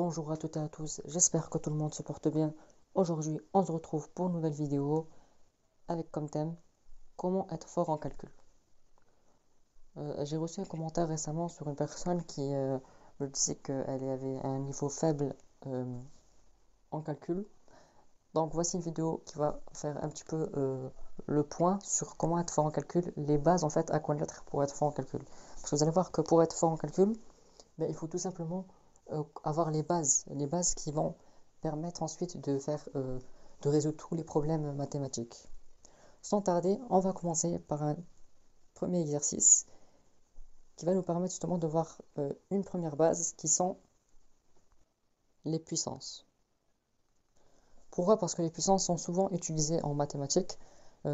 Bonjour à toutes et à tous, j'espère que tout le monde se porte bien. Aujourd'hui, on se retrouve pour une nouvelle vidéo avec comme thème comment être fort en calcul. J'ai reçu un commentaire récemment sur une personne qui me disait qu'elle avait un niveau faible euh, en calcul. Donc voici une vidéo qui va faire un petit peu le point sur comment être fort en calcul, les bases en fait à connaître pour être fort en calcul. Parce que vous allez voir que pour être fort en calcul, il faut tout simplement avoir les bases qui vont permettre ensuite de résoudre tous les problèmes mathématiques. Sans tarder, on va commencer par un premier exercice qui va nous permettre justement de voir une première base qui sont les puissances. Pourquoi? Parce que les puissances sont souvent utilisées en mathématiques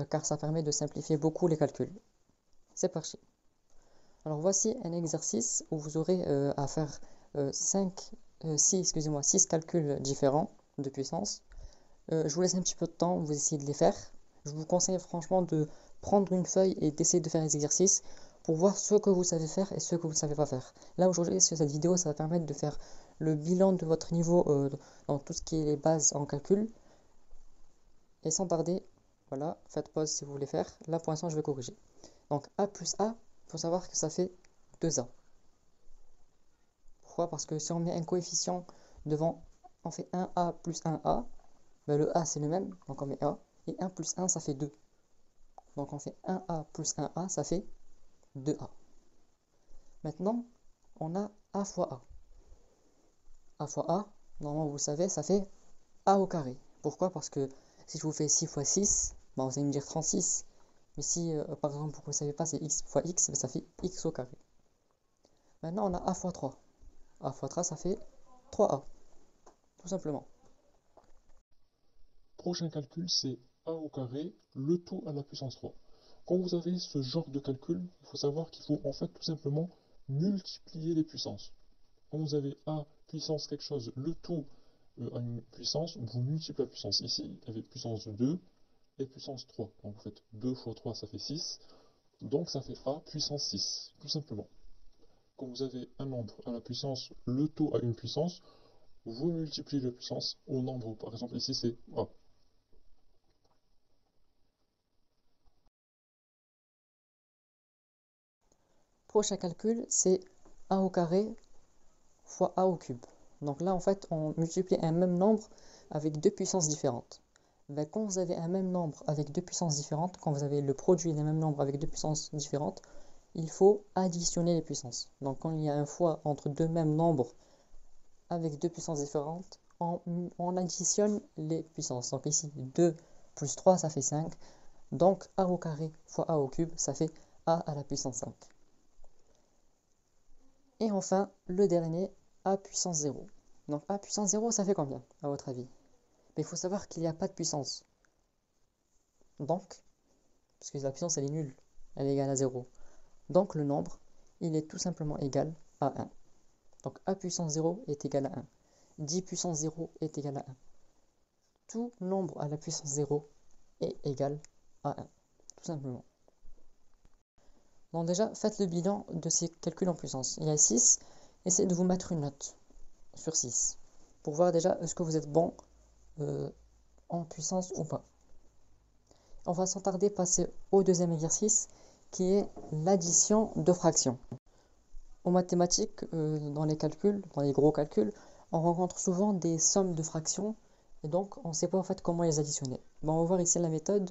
car ça permet de simplifier beaucoup les calculs. C'est parti. Alors voici un exercice où vous aurez à faire 6 calculs différents de puissance. Je vous laisse un petit peu de temps, vous essayez de les faire. Je vous conseille franchement de prendre une feuille et d'essayer de faire les exercices pour voir ce que vous savez faire et ce que vous ne savez pas faire. Là aujourd'hui, sur cette vidéo, ça va permettre de faire le bilan de votre niveau dans tout ce qui est les bases en calcul. Et sans tarder, voilà, faites pause si vous voulez faire. Là pour l'instant, je vais corriger. Donc A plus A, il faut savoir que ça fait 2A. Pourquoi? Parce que si on met un coefficient devant, on fait 1A plus 1A, le A c'est le même, donc on met A, et 1 plus 1 ça fait 2. Donc on fait 1A plus 1A, ça fait 2A. Maintenant, on a A fois A. A fois A, normalement vous savez, ça fait A au carré. Pourquoi? Parce que si je vous fais 6 fois 6, vous allez me dire 36. Mais si, par exemple, vous ne savez pas, c'est x fois x, ça fait x au carré. Maintenant, on a A fois 3. A fois 3, ça fait 3A, tout simplement. Prochain calcul, c'est a au carré, le tout à la puissance 3. Quand vous avez ce genre de calcul, il faut savoir qu'il faut en fait tout simplement multiplier les puissances. Quand vous avez a puissance quelque chose, le tout à une puissance, vous multipliez la puissance. Ici, il y avait puissance 2 et puissance 3. Donc vous faites 2 fois 3, ça fait 6. Donc ça fait a puissance 6, tout simplement. Quand vous avez un nombre à la puissance, le tout à une puissance, vous multipliez la puissance au nombre. Par exemple, ici c'est a. Prochain calcul, c'est A au carré fois A au cube. Donc là, en fait, on multiplie un même nombre avec deux puissances différentes. Quand vous avez un même nombre avec deux puissances différentes, quand vous avez le produit des mêmes nombres avec deux puissances différentes, il faut additionner les puissances. Donc quand il y a un fois entre deux mêmes nombres avec deux puissances différentes, on additionne les puissances. Donc ici, 2 plus 3, ça fait 5. Donc A au carré fois A au cube, ça fait A à la puissance 5. Et enfin, le dernier, A puissance 0. Donc A puissance 0, ça fait combien, à votre avis? Mais il faut savoir qu'il n'y a pas de puissance. Donc, parce que la puissance, elle est nulle, elle est égale à 0. Donc le nombre, il est tout simplement égal à 1. Donc A puissance 0 est égal à 1. 10 puissance 0 est égal à 1. Tout nombre à la puissance 0 est égal à 1, tout simplement. Donc déjà, faites le bilan de ces calculs en puissance. Il y a 6, essayez de vous mettre une note sur 6 pour voir déjà est-ce que vous êtes bon en puissance ou pas. On va sans tarder passer au deuxième exercice qui est l'addition de fractions. En mathématiques, dans les calculs, dans les gros calculs, on rencontre souvent des sommes de fractions et donc on ne sait pas en fait comment les additionner. On va voir ici la méthode,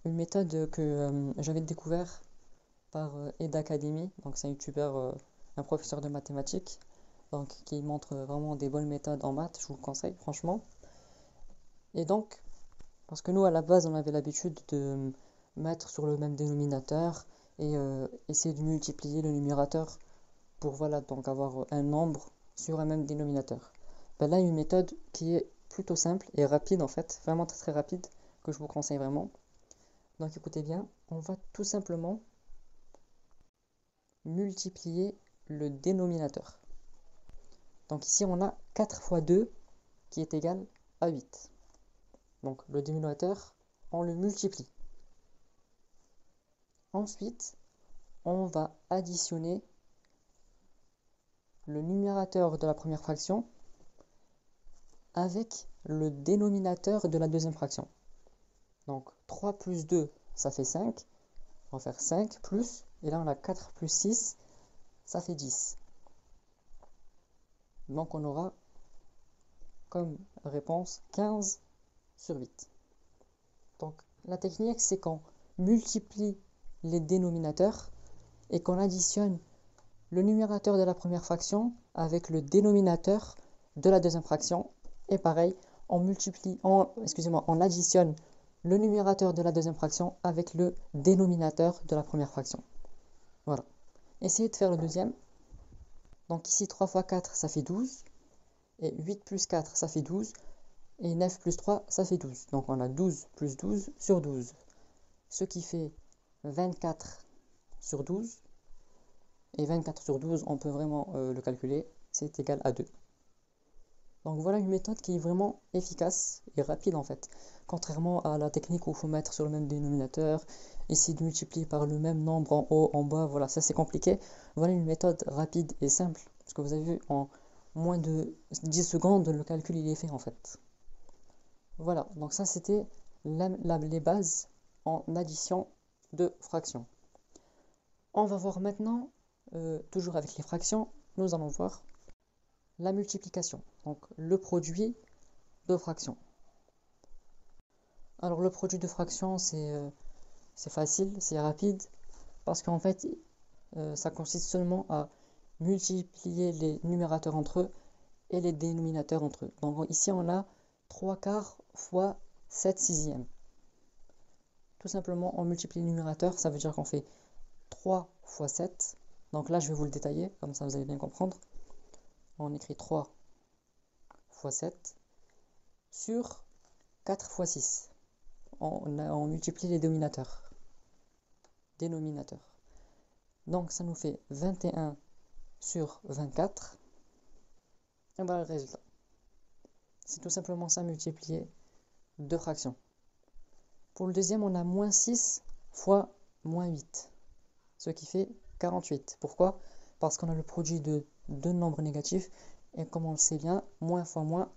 une méthode que j'avais découvert par Ed Academy, donc c'est un youtubeur, un professeur de mathématiques, donc qui montre vraiment des bonnes méthodes en maths, je vous le conseille franchement. Et donc, parce que nous à la base on avait l'habitude de mettre sur le même dénominateur et essayer de multiplier le numérateur pour voilà donc avoir un nombre sur un même dénominateur. Là il y a une méthode qui est plutôt simple et rapide en fait, vraiment très très rapide, que je vous conseille vraiment. Donc écoutez bien, on va tout simplement multiplier le dénominateur. Donc ici on a 4 fois 2 qui est égal à 8. Donc le dénominateur, on le multiplie. Ensuite, on va additionner le numérateur de la première fraction avec le dénominateur de la deuxième fraction. Donc 3 plus 2, ça fait 5. On va faire 5 plus, et là on a 4 plus 6, ça fait 10. Donc on aura comme réponse 15 sur 8. Donc la technique, c'est qu'on multiplie les dénominateurs et qu'on additionne le numérateur de la première fraction avec le dénominateur de la deuxième fraction. Et pareil, on additionne le numérateur de la deuxième fraction avec le dénominateur de la première fraction. Voilà. Essayez de faire le deuxième. Donc ici, 3 fois 4, ça fait 12. Et 8 plus 4, ça fait 12. Et 9 plus 3, ça fait 12. Donc on a 12 plus 12 sur 12. Ce qui fait 24 sur 12. Et 24 sur 12, on peut vraiment le calculer. C'est égal à 2. Donc voilà une méthode qui est vraiment efficace et rapide en fait. Contrairement à la technique où il faut mettre sur le même dénominateur, essayer de multiplier par le même nombre en haut, en bas, voilà, ça c'est compliqué. Voilà une méthode rapide et simple. Parce que vous avez vu, en moins de 10 secondes, le calcul il est fait en fait. Voilà, donc ça c'était les bases en addition de fractions. On va voir maintenant, toujours avec les fractions, nous allons voir la multiplication, donc le produit de fractions. Alors le produit de fractions, c'est facile, c'est rapide, parce qu'en fait, ça consiste seulement à multiplier les numérateurs entre eux et les dénominateurs entre eux. Donc ici, on a 3 quarts fois 7 sixièmes. Tout simplement, on multiplie les numérateurs, ça veut dire qu'on fait 3 fois 7. Donc là, je vais vous le détailler, comme ça vous allez bien comprendre. On écrit 3 fois 7 sur 4 fois 6. On multiplie les dénominateurs. Donc ça nous fait 21 sur 24. Et voilà le résultat. C'est tout simplement ça, multiplier deux fractions. Pour le deuxième, on a moins 6 fois moins 8, ce qui fait 48. Pourquoi? Parce qu'on a le produit de deux nombres négatifs, et comme on le sait bien, moins fois moins,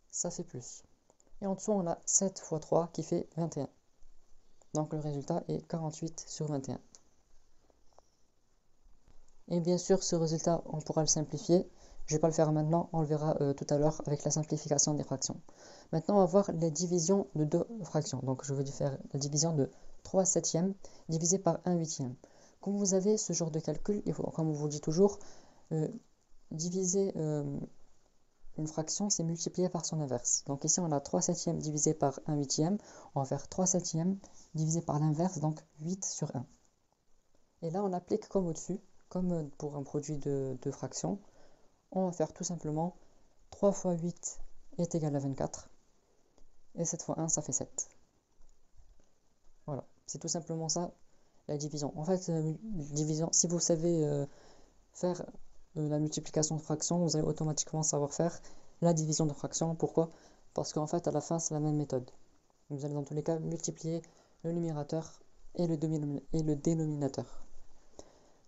ça fait plus. Et en dessous, on a 7 fois 3 qui fait 21. Donc le résultat est 48 sur 21. Et bien sûr, ce résultat, on pourra le simplifier. Je ne vais pas le faire maintenant, on le verra tout à l'heure avec la simplification des fractions. Maintenant, on va voir les divisions de deux fractions. Donc je vais faire la division de 3 septièmes divisé par 1 huitième. Quand vous avez ce genre de calcul, il faut, comme on vous dit toujours, diviser une fraction, c'est multiplier par son inverse. Donc ici, on a 3 septièmes divisé par 1 huitième. On va faire 3 septièmes divisé par l'inverse, donc 8 sur 1. Et là, on applique comme au-dessus, comme pour un produit de fractions. On va faire tout simplement 3 fois 8 est égal à 24. Et 7 fois 1, ça fait 7. Voilà, c'est tout simplement ça, la division. En fait, division, si vous savez faire la multiplication de fractions, vous allez automatiquement savoir faire la division de fractions. Pourquoi? Parce qu'en fait, à la fin, c'est la même méthode. Vous allez dans tous les cas multiplier le numérateur et le dénominateur.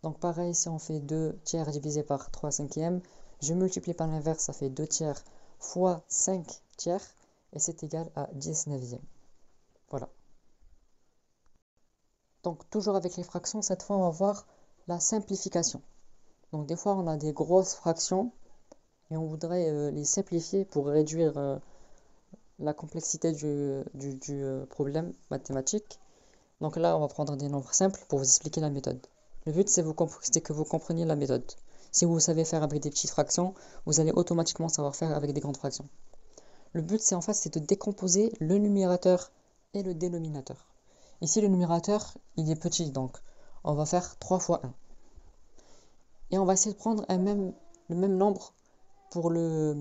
Donc pareil, si on fait 2 tiers divisé par 3 cinquièmes, je multiplie par l'inverse, ça fait 2 tiers fois 5 tiers, et c'est égal à 19e. Voilà. Donc toujours avec les fractions, cette fois on va voir la simplification. Donc des fois on a des grosses fractions, et on voudrait les simplifier pour réduire la complexité du problème mathématique. Donc là on va prendre des nombres simples pour vous expliquer la méthode. Le but c'est que vous compreniez la méthode. Si vous savez faire avec des petites fractions, vous allez automatiquement savoir faire avec des grandes fractions. Le but c'est de décomposer le numérateur et le dénominateur. Ici le numérateur il est petit, donc on va faire 3 fois 1. Et on va essayer de prendre le même nombre pour la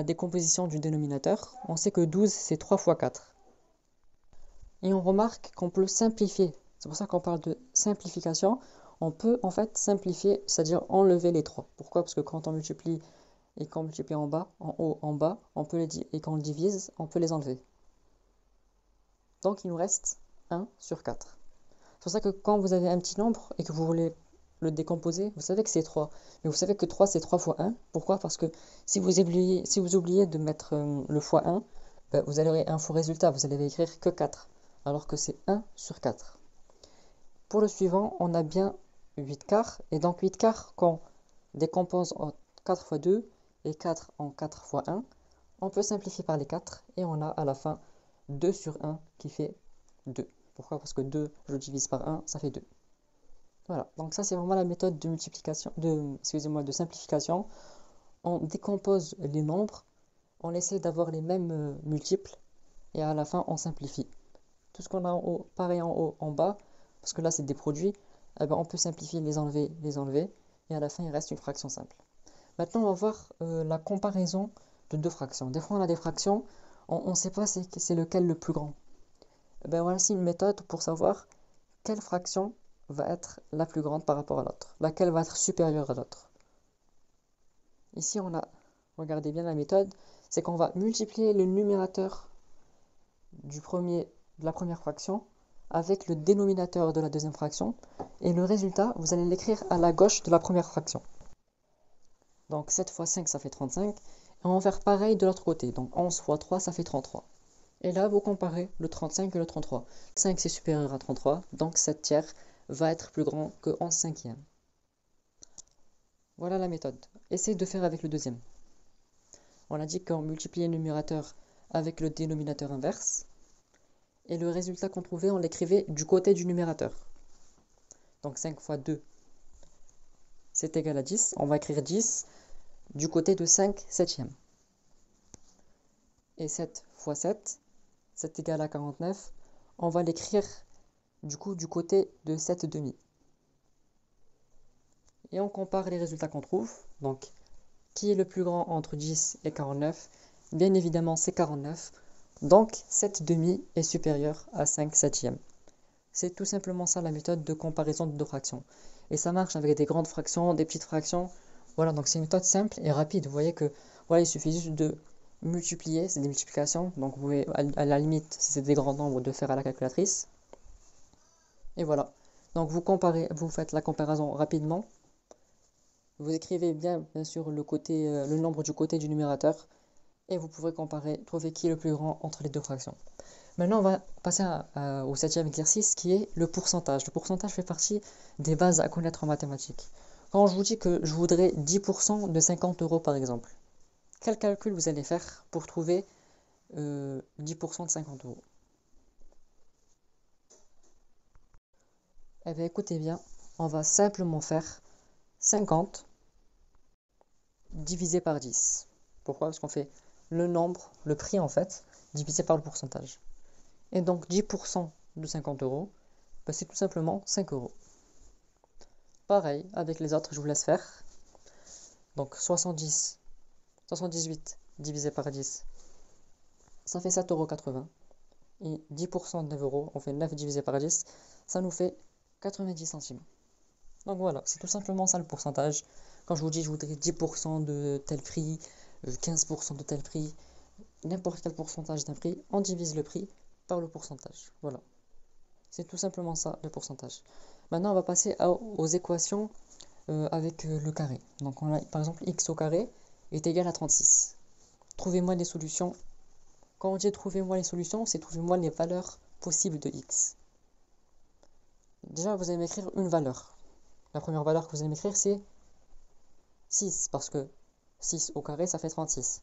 décomposition du dénominateur. On sait que 12 c'est 3 fois 4. Et on remarque qu'on peut simplifier. C'est pour ça qu'on parle de simplification. On peut en fait simplifier, c'est-à-dire enlever les 3. Pourquoi? Parce que quand on multiplie et qu'on multiplie en bas, en haut, en bas, et qu'on le divise, on peut les enlever. Donc il nous reste 1 sur 4. C'est pour ça que quand vous avez un petit nombre et que vous voulez le décomposer, vous savez que c'est 3. Mais vous savez que 3 c'est 3 fois 1. Pourquoi? Parce que si vous oubliez de mettre le fois 1, ben, vous aurez un faux résultat. Vous allez écrire que 4. Alors que c'est 1 sur 4. Pour le suivant, on a bien 8 quarts. Et donc 8 quarts, quand on décompose en 4 fois 2 et 4 en 4 fois 1, on peut simplifier par les 4 et on a à la fin 2 sur 1 qui fait 2. Pourquoi? Parce que 2, je divise par 1, ça fait 2. Voilà, donc ça c'est vraiment la méthode de multiplication, excusez-moi, de simplification. On décompose les nombres, on essaie d'avoir les mêmes multiples et à la fin on simplifie. Tout ce qu'on a en haut, pareil en haut, en bas, parce que là c'est des produits, eh ben, on peut simplifier, les enlever, et à la fin il reste une fraction simple. Maintenant on va voir la comparaison de deux fractions. Des fois on a des fractions, on ne sait pas c'est lequel le plus grand. Eh ben, voici une méthode pour savoir quelle fraction va être la plus grande par rapport à l'autre, laquelle va être supérieure à l'autre. Ici on a, regardez bien la méthode, c'est qu'on va multiplier le numérateur de la première fraction avec le dénominateur de la deuxième fraction, et le résultat, vous allez l'écrire à la gauche de la première fraction. Donc 7 fois 5, ça fait 35, et on va faire pareil de l'autre côté, donc 11 fois 3, ça fait 33. Et là, vous comparez le 35 et le 33. 5 c'est supérieur à 33, donc 7 tiers va être plus grand que 11 cinquièmes. Voilà la méthode. Essayez de faire avec le deuxième. On a dit qu'on multipliait le numérateur avec le dénominateur inverse. Et le résultat qu'on trouvait, on l'écrivait du côté du numérateur. Donc 5 fois 2, c'est égal à 10. On va écrire 10 du côté de 5 septièmes. Et 7 fois 7, c'est égal à 49. On va l'écrire du côté de 7 demi. Et on compare les résultats qu'on trouve. Donc, qui est le plus grand entre 10 et 49? Bien évidemment, c'est 49. Donc, 7 demi est supérieur à 5 septièmes. C'est tout simplement ça la méthode de comparaison de deux fractions. Et ça marche avec des grandes fractions, des petites fractions. Voilà, donc c'est une méthode simple et rapide. Vous voyez que voilà, il suffit juste de multiplier, c'est des multiplications. Donc vous pouvez, à la limite, si c'est des grands nombres, de faire à la calculatrice. Et voilà. Donc vous comparez, vous faites la comparaison rapidement. Vous écrivez bien sûr le nombre du côté du numérateur. Et vous pourrez comparer, trouver qui est le plus grand entre les deux fractions. Maintenant, on va passer au septième exercice qui est le pourcentage. Le pourcentage fait partie des bases à connaître en mathématiques. Quand je vous dis que je voudrais 10% de 50 euros par exemple, quel calcul vous allez faire pour trouver 10% de 50 euros? Eh bien, écoutez bien, on va simplement faire 50 divisé par 10. Pourquoi? Parce qu'on fait le nombre, le prix en fait, divisé par le pourcentage. Et donc 10% de 50 euros, ben, c'est tout simplement 5 euros. Pareil, avec les autres, je vous laisse faire. Donc 78 divisé par 10, ça fait 7,80 €. Et 10% de 9 euros, on fait 9 divisé par 10, ça nous fait 90 centimes. Donc voilà, c'est tout simplement ça le pourcentage. Quand je vous dis je voudrais 10% de tel prix, 15% de tel prix, n'importe quel pourcentage d'un prix, on divise le prix par le pourcentage. Voilà. C'est tout simplement ça le pourcentage. Maintenant, on va passer aux équations avec le carré. Donc on a par exemple x au carré est égal à 36. Trouvez-moi les solutions. Quand on dit trouvez-moi les solutions, c'est trouvez-moi les valeurs possibles de x. Déjà, vous allez m'écrire une valeur. La première valeur que vous allez m'écrire, c'est 6, parce que 6 au carré, ça fait 36.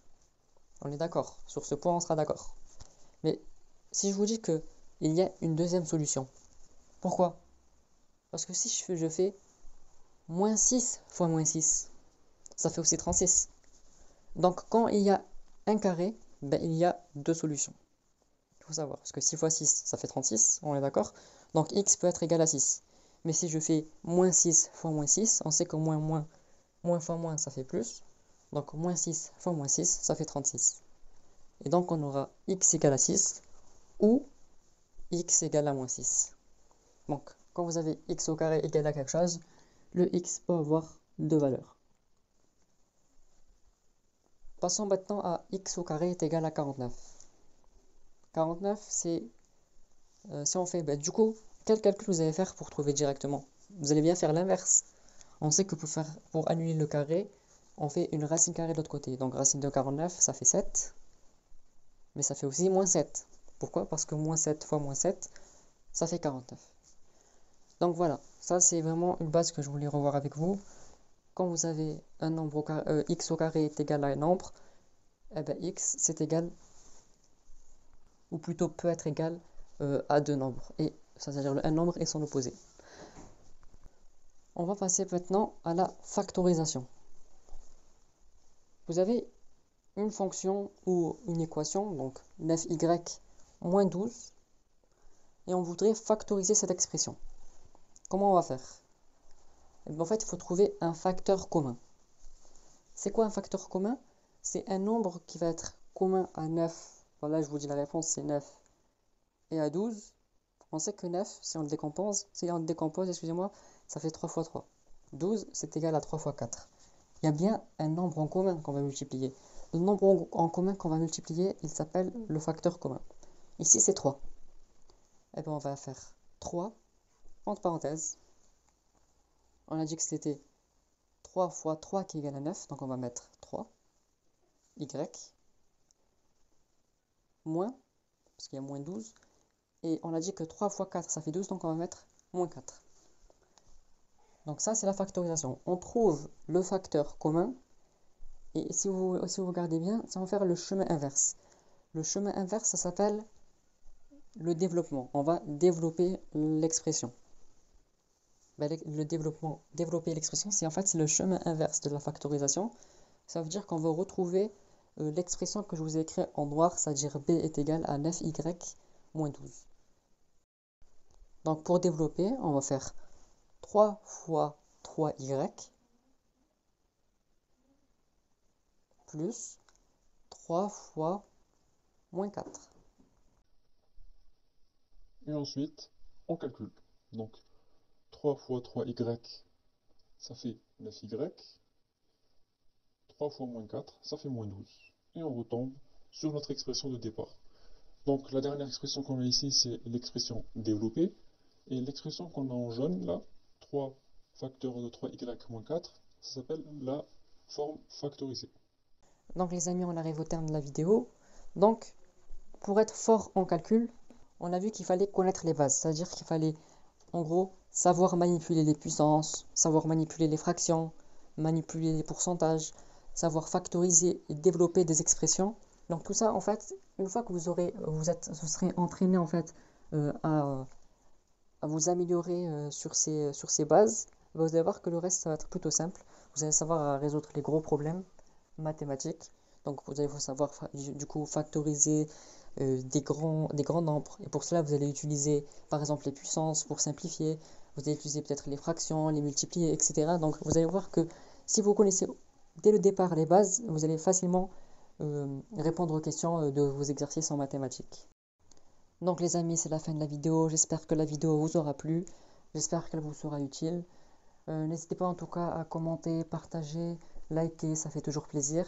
On est d'accord. Sur ce point, on sera d'accord. Mais si je vous dis qu'il y a une deuxième solution, pourquoi? Parce que si je fais moins 6 fois moins 6, ça fait aussi 36. Donc quand il y a un carré, ben, il y a deux solutions. Il faut savoir, parce que 6 fois 6, ça fait 36, on est d'accord? Donc x peut être égal à 6. Mais si je fais moins 6 fois moins 6, on sait que moins fois moins, ça fait plus. Donc moins 6 fois moins 6, ça fait 36. Et donc on aura x égale à 6 ou x égale à moins 6. Donc quand vous avez x au carré égal à quelque chose, le x peut avoir deux valeurs. Passons maintenant à x au carré est égal à 49. 49, c'est... si on fait... du coup, quel calcul vous allez faire pour trouver directement? Vous allez bien faire l'inverse. On sait que pour annuler le carré, on fait une racine carrée de l'autre côté. Donc racine de 49, ça fait 7. Mais ça fait aussi moins 7. Pourquoi? Parce que moins 7 fois moins 7, ça fait 49. Donc voilà, ça c'est vraiment une base que je voulais revoir avec vous. Quand vous avez un nombre au carré, x au carré est égal à un nombre, eh ben x c'est égal, ou plutôt peut être égal à deux nombres. Et c'est-à-dire un nombre et son opposé. On va passer maintenant à la factorisation. Vous avez une fonction ou une équation, donc 9y moins 12, et on voudrait factoriser cette expression. Comment on va faire? Eh bien, en fait, il faut trouver un facteur commun. C'est quoi un facteur commun? C'est un nombre qui va être commun à 9. Voilà, je vous dis la réponse, c'est 9. Et à 12, on sait que 9, si on le décompose, excusez-moi, ça fait 3 fois 3. 12, c'est égal à 3 fois 4. Il y a bien un nombre en commun qu'on va multiplier. Le nombre en commun qu'on va multiplier, il s'appelle le facteur commun. Ici, c'est 3. Et bien, on va faire 3, entre parenthèses. On a dit que c'était 3 fois 3 qui égale à 9, donc on va mettre 3, y, moins, parce qu'il y a moins 12, et on a dit que 3 fois 4, ça fait 12, donc on va mettre moins 4. Donc ça, c'est la factorisation. On trouve le facteur commun, et si vous regardez bien, ça va faire le chemin inverse. Le chemin inverse, ça s'appelle le développement. On va développer l'expression. Développer l'expression, c'est en fait le chemin inverse de la factorisation. Ça veut dire qu'on va retrouver l'expression que je vous ai écrite en noir, c'est-à-dire b est égal à 9y moins 12. Donc pour développer, on va faire 3 fois 3y plus 3 fois moins 4. Et ensuite, on calcule. Donc, 3 fois 3y, ça fait 9y. 3 fois moins 4, ça fait moins 12. Et on retombe sur notre expression de départ. Donc, la dernière expression qu'on a ici, c'est l'expression développée. Et l'expression qu'on a en jaune, là, 3 facteur de 3y moins 4, ça s'appelle la forme factorisée. Donc les amis, on arrive au terme de la vidéo. Donc, pour être fort en calcul, on a vu qu'il fallait connaître les bases. C'est-à-dire qu'il fallait, en gros, savoir manipuler les puissances, savoir manipuler les fractions, manipuler les pourcentages, savoir factoriser et développer des expressions. Donc tout ça, en fait, une fois que vous serez entraîné en fait à vous améliorer sur ces bases, vous allez voir que le reste, ça va être plutôt simple. Vous allez savoir résoudre les gros problèmes mathématiques. Donc vous allez savoir du coup factoriser des grands nombres. Et pour cela, vous allez utiliser par exemple les puissances pour simplifier. Vous allez utiliser peut-être les fractions, les multiplier, etc. Donc vous allez voir que si vous connaissez dès le départ les bases, vous allez facilement répondre aux questions de vos exercices en mathématiques. Donc les amis, c'est la fin de la vidéo. J'espère que la vidéo vous aura plu. J'espère qu'elle vous sera utile. N'hésitez pas en tout cas à commenter, partager, liker, ça fait toujours plaisir.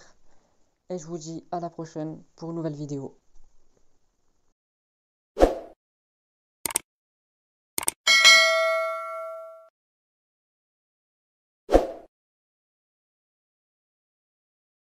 Et je vous dis à la prochaine pour une nouvelle vidéo.